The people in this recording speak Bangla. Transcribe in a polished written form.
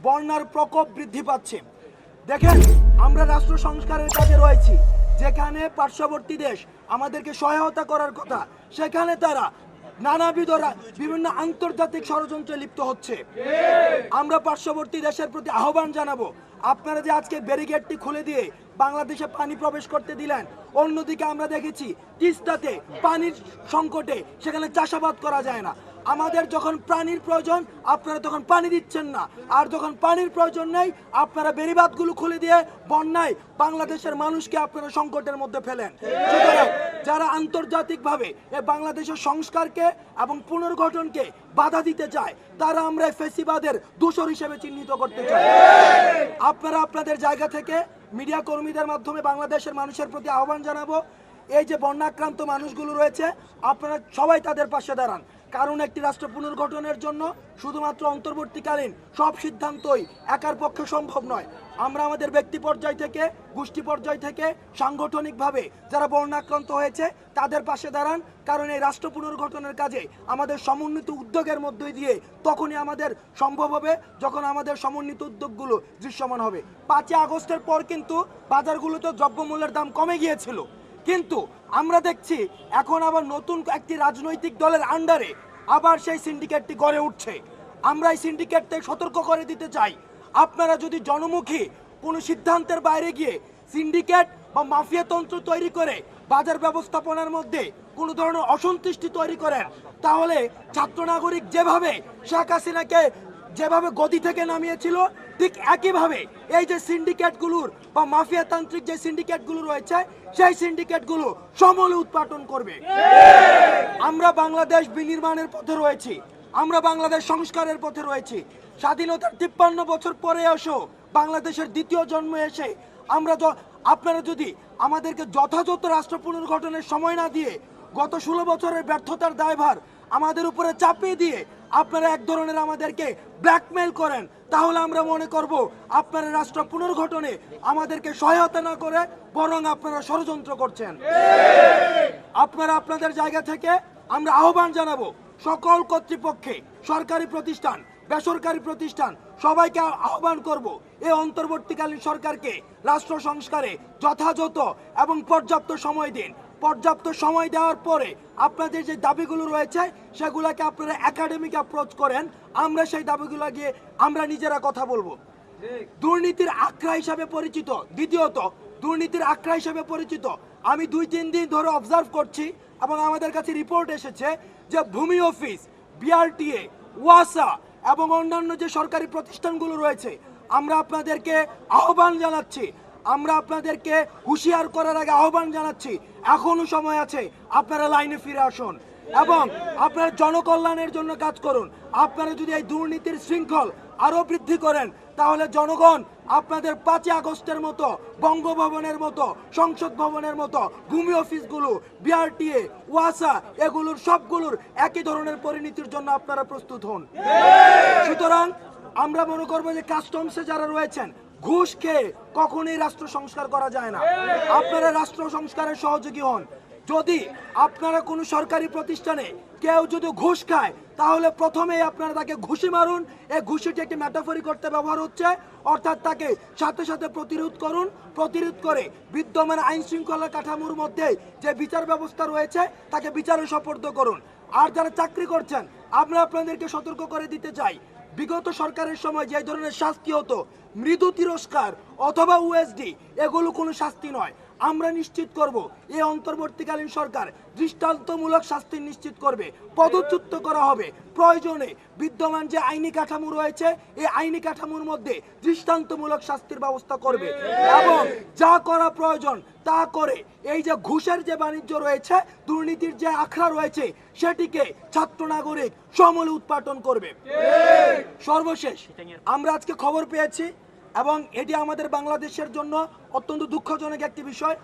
বন্যার প্রকোপ বৃদ্ধি পাচ্ছে। দেখেন, আমরা রাষ্ট্র সংস্কারের কাজে রয়েছি, যেখানে পার্শ্ববর্তী দেশ আমাদেরকে সহায়তা করার কথা, সেখানে তারা নানাবিধ বিভিন্ন আন্তর্জাতিক ষড়যন্ত্রে লিপ্ত হচ্ছে। আমরা পার্শ্ববর্তী দেশের প্রতি আহ্বান জানাবো, আপনারা যে আজকে ব্যারিকেডটি খুলে দিয়ে বাংলাদেশে পানি প্রবেশ করতে দিলেন, অন্যদিকে আমরা দেখেছি তিস্তাতে পানির সংকটে সেখানে চাষাবাদ করা যায় না। আমাদের যখন পানির প্রয়োজন আপনারা তখন পানি দিচ্ছেন না, আর যখন পানির প্রয়োজন নেই আপনারা বেড়িবাঁধগুলো খুলে দিয়ে বন্যায় বাংলাদেশের মানুষকে আপনারা সংকটের মধ্যে ফেলেন। সুতরাং যারা আন্তর্জাতিকভাবে বাংলাদেশের সংস্কারকে এবং পুনর্গঠনকে বাধা দিতে চায়, তারা আমরা ফেসিবাদের দূষর হিসেবে চিহ্নিত করতে চাই। আপনারা আপনাদের জায়গা থেকে মিডিয়া কর্মীদের মাধ্যমে বাংলাদেশের মানুষের প্রতি আহ্বান জানাবো, এই যে বন্যাক্রান্ত মানুষগুলো রয়েছে আপনারা সবাই তাদের পাশে দাঁড়ান। কারণ একটি রাষ্ট্র পুনর্গঠনের জন্য শুধুমাত্র অন্তর্বর্তীকালীন সব সিদ্ধান্তই একার পক্ষে সম্ভব নয়। আমরা আমাদের ব্যক্তি পর্যায় থেকে, গোষ্ঠী পর্যায় থেকে, সাংগঠনিকভাবে যারা বন্যাক্রান্ত হয়েছে তাদের পাশে দাঁড়ান। কারণ এই রাষ্ট্র পুনর্গঠনের কাজে আমাদের সমন্বিত উদ্যোগের মধ্যে দিয়ে তখনই আমাদের সম্ভব হবে যখন আমাদের সমন্বিত উদ্যোগগুলো দৃশ্যমান হবে। 5 আগস্টের পর কিন্তু বাজারগুলোতে দ্রব্যমূল্যের দাম কমে গিয়েছিল, কিন্তু আমরা দেখছি এখন আবার নতুন একটি রাজনৈতিক দলের আন্ডারে আবার সেই সিন্ডিকেটটি গড়ে উঠছে। আমরা এই সিন্ডিকেট থেকে সতর্ক করে দিতে চাই, আপনারা যদি জনমুখী কোনো সিদ্ধান্তের বাইরে গিয়ে সিন্ডিকেট বা মাফিয়াতন্ত্র তৈরি করে বাজার ব্যবস্থাপনার মধ্যে কোনো ধরনের অসন্তুষ্টি তৈরি করেন, তাহলে ছাত্র নাগরিক যেভাবে শেখ হাসিনাকে যেভাবে গদি থেকে নামিয়েছিল, ঠিক একইভাবে এই যে সিন্ডিকেটগুলোর বা মাফিয়াতান্ত্রিক যে সিন্ডিকেটগুলো রয়েছে সেই সিন্ডিকেটগুলো সমূলে উৎপাটন করবে। আমরা বাংলাদেশ বিনির্মাণের পথে রয়েছি, আমরা বাংলাদেশ সংস্কারের পথে রয়েছি। স্বাধীনতার 53 বছর পরে এসেও বাংলাদেশের দ্বিতীয় জন্ম এসে আপনারা যদি আমাদেরকে যথাযথ রাষ্ট্র পুনর্গঠনের সময় না দিয়ে গত 16 বছরের ব্যর্থতার দায়ভার আমাদের উপরে চাপিয়ে দিয়ে আপনারা এক ধরনের আমাদেরকে ব্ল্যাকমেইল করেন, তাহলে আমরা মনে করব আপনারা রাষ্ট্র পুনর্গঠনে আমাদেরকে সহায়তা না করে বরং আপনারা ষড়যন্ত্র করছেন। আপনারা আপনাদের জায়গা থেকে আমরা আহ্বান জানাবো সকল কর্তৃপক্ষে, সরকারি প্রতিষ্ঠান, বেসরকারি প্রতিষ্ঠান, সবাইকে আহ্বান করব এই অন্তর্বর্তীকালীন সরকারকে রাষ্ট্র সংস্কারে যথাযথ এবং পর্যাপ্ত সময় দিন। পর্যাপ্ত সময় দেওয়ার পরে আপনাদের যে দাবিগুলো রয়েছে সেগুলোকে আপনারা একাডেমিক অ্যাপ্রোচ করেন, আমরা সেই দাবিগুলো গিয়ে আমরা নিজেরা কথা বলবো। দুর্নীতির আখড়া হিসাবে পরিচিত, দ্বিতীয়ত দুর্নীতির আখড়া হিসাবে পরিচিত, আমি 2-3 দিন ধরে অবজার্ভ করছি এবং আমাদের কাছে রিপোর্ট এসেছে যে ভূমি অফিস, বিআরটিএ, ওয়াসা এবং অন্যান্য যে সরকারি প্রতিষ্ঠানগুলো রয়েছে, আমরা আপনাদেরকে আহ্বান জানাচ্ছি, আমরা আপনাদেরকে হুঁশিয়ার করার আগে আহ্বান জানাচ্ছি, এখনো সময় আছে, আপনারা লাইনে ফিরে আসুন এবং আপনারা জনকল্যাণের জন্য কাজ করুন। আপনারা যদি এই দুর্নীতির শৃঙ্খল আরো বৃদ্ধি করেন, তাহলে জনগণ আপনাদের 5 আগস্টের মতো, বঙ্গভবনের মতো, সংসদ ভবনের মতো ভূমি অফিসগুলো, বিআরটিএ, ওয়াসা এগুলোর সবগুলোর একই ধরনের পরিণতির জন্য আপনারা প্রস্তুত হন। সুতরাং আমরা মনে করবো যে কাস্টমসে যারা রয়েছেন, ঘুষ খেয়ে কখনোই রাষ্ট্র সংস্কার করা যায় না। আপনারা রাষ্ট্র সংস্কারের সহযোগী হন। যদি আপনারা কোনো সরকারি প্রতিষ্ঠানে কেউ যদি ঘুষ খায়, তাহলে প্রথমেই আপনারা তাকে ঘুষি মারুন। এই ঘুষিটি একটি মেটাফরি করতে ব্যবহার হচ্ছে, অর্থাৎ তাকে সাথে সাথে প্রতিরোধ করুন। প্রতিরোধ করে বিদ্যমান আইন শৃঙ্খলা কাঠামোর মধ্যে যে বিচার ব্যবস্থা রয়েছে তাকে বিচারে সোপর্দ করুন। আর যারা চাকরি করছেন, আমরা আপনাদেরকে সতর্ক করে দিতে চাই, বিগত সরকারের সময় যে ধরনের শাস্তি হতো, মৃদু তিরস্কার অথবা ওএসডি, এগুলো কোনো শাস্তি নয়। আমরা নিশ্চিত করব এই অন্তর্বর্তীকালীন সরকার দৃষ্টান্তমূলক শাস্তি নিশ্চিত করবে, পদচ্যুত করা হবে। প্রয়োজনে বিদ্যমান যে আইনি কাঠামো রয়েছে এই আইনি কাঠামোর মধ্যে দৃষ্টান্তমূলক শাস্তির ব্যবস্থা করবে এবং যা করা প্রয়োজন তা করে এই যে ঘুষের যে বাণিজ্য রয়েছে, দুর্নীতির যে আখড়া রয়েছে, সেটিকে ছাত্র নাগরিক সমূলে উৎপাটন করবে। সর্বশেষ আমরা আজকে খবর পেয়েছি এবং এটি আমাদের বাংলাদেশের জন্য অত্যন্ত দুঃখজনক একটি বিষয়।